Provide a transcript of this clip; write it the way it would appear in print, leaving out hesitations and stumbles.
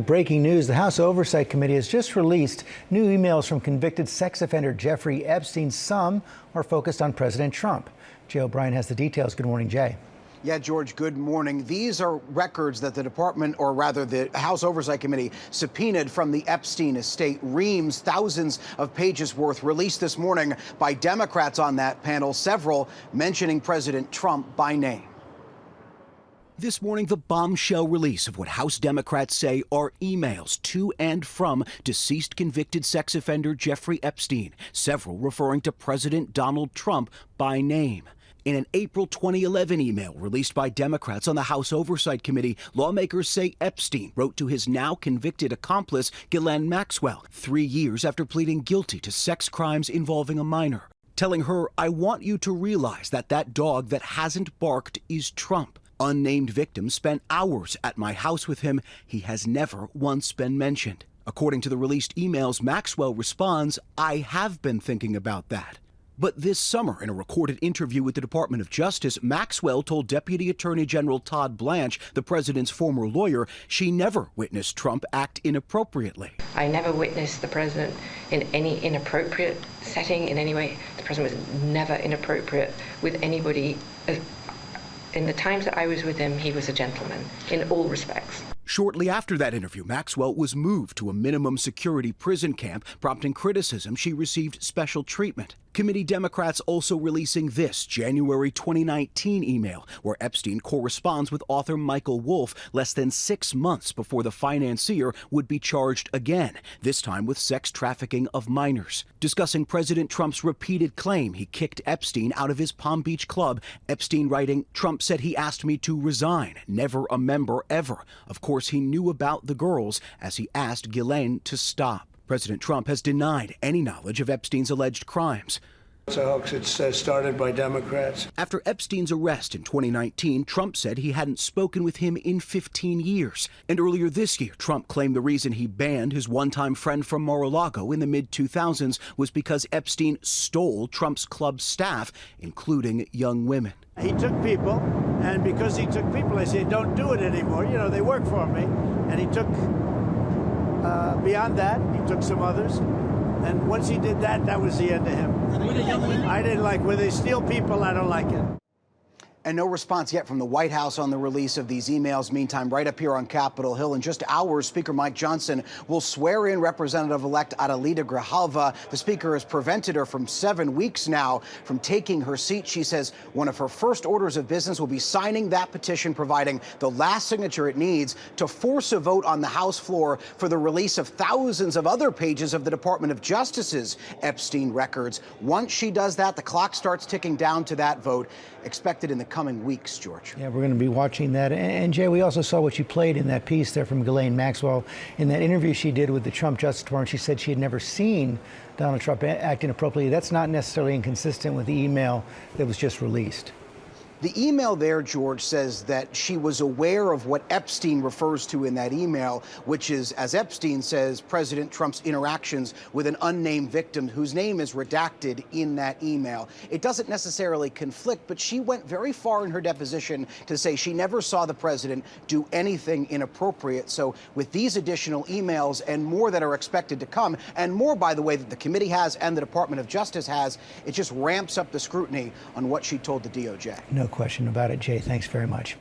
Breaking news, the House Oversight Committee has just released new emails from convicted sex offender Jeffrey Epstein. Some are focused on President Trump. Jay O'Brien has the details. Good morning, Jay. Yeah, George, good morning. These are records that the department, or rather the House Oversight Committee, subpoenaed from the Epstein estate. Reams, thousands of pages worth, released this morning by Democrats on that panel, several mentioning President Trump by name. This morning, the bombshell release of what House Democrats say are emails to and from deceased convicted sex offender Jeffrey Epstein, several referring to President Donald Trump by name. In an April 2011 email released by Democrats on the House Oversight Committee, lawmakers say Epstein wrote to his now convicted accomplice, Ghislaine Maxwell, 3 years after pleading guilty to sex crimes involving a minor, telling her, "I want you to realize that that dog that hasn't barked is Trump. Unnamed victims spent hours at my house with him. He has never once been mentioned." According to the released emails, Maxwell responds, "I have been thinking about that." But this summer, in a recorded interview with the Department of Justice, Maxwell told Deputy Attorney General Todd Blanche, the president's former lawyer, she never witnessed Trump act inappropriately. "I never witnessed the president in any inappropriate setting in any way. The president was never inappropriate with anybody. In the times that I was with him, he was a gentleman in all respects." Shortly after that interview, Maxwell was moved to a minimum security prison camp, prompting criticism she received special treatment. Committee Democrats also releasing this January 2019 email, where Epstein corresponds with author Michael Wolff less than 6 months before the financier would be charged again, this time with sex trafficking of minors. Discussing President Trump's repeated claim he kicked Epstein out of his Palm Beach club, Epstein writing, "Trump said he asked me to resign, never a member ever. Of course, he knew about the girls as he asked Ghislaine to stop." President Trump has denied any knowledge of Epstein's alleged crimes. It's a hoax. It's started by Democrats. After Epstein's arrest in 2019, Trump said he hadn't spoken with him in 15 years. And earlier this year, Trump claimed the reason he banned his one-time friend from Mar-a-Lago in the mid-2000s was because Epstein stole Trump's club staff, including young women. He took people, and because he took people, I said, "Don't do it anymore. You know, they work for me." And he took, beyond that, he took some others. And once he did that, that was the end of him. I didn't like, when they steal people, I don't like it. And no response yet from the White House on the release of these emails. Meantime, right up here on Capitol Hill, in just hours, Speaker Mike Johnson will swear in Representative-elect Adelita Grijalva. The Speaker has prevented her from 7 weeks now from taking her seat. She says one of her first orders of business will be signing that petition, providing the last signature it needs to force a vote on the House floor for the release of thousands of other pages of the Department of Justice's Epstein records. Once she does that, the clock starts ticking down to that vote, expected in the coming weeks, George. Yeah, we're going to be watching that. And Jay, we also saw what you played in that piece there from Ghislaine Maxwell. In that interview she did with the Trump Justice Department, she said she had never seen Donald Trump act inappropriately. That's not necessarily inconsistent with the email that was just released. The email there, George, says that she was aware of what Epstein refers to in that email, which is, as Epstein says, President Trump's interactions with an unnamed victim whose name is redacted in that email. It doesn't necessarily conflict, but she went very far in her deposition to say she never saw the president do anything inappropriate. So with these additional emails and more that are expected to come, and more, by the way, that the committee has and the Department of Justice has, it just ramps up the scrutiny on what she told the DOJ. No question about it, Jay. Thanks very much.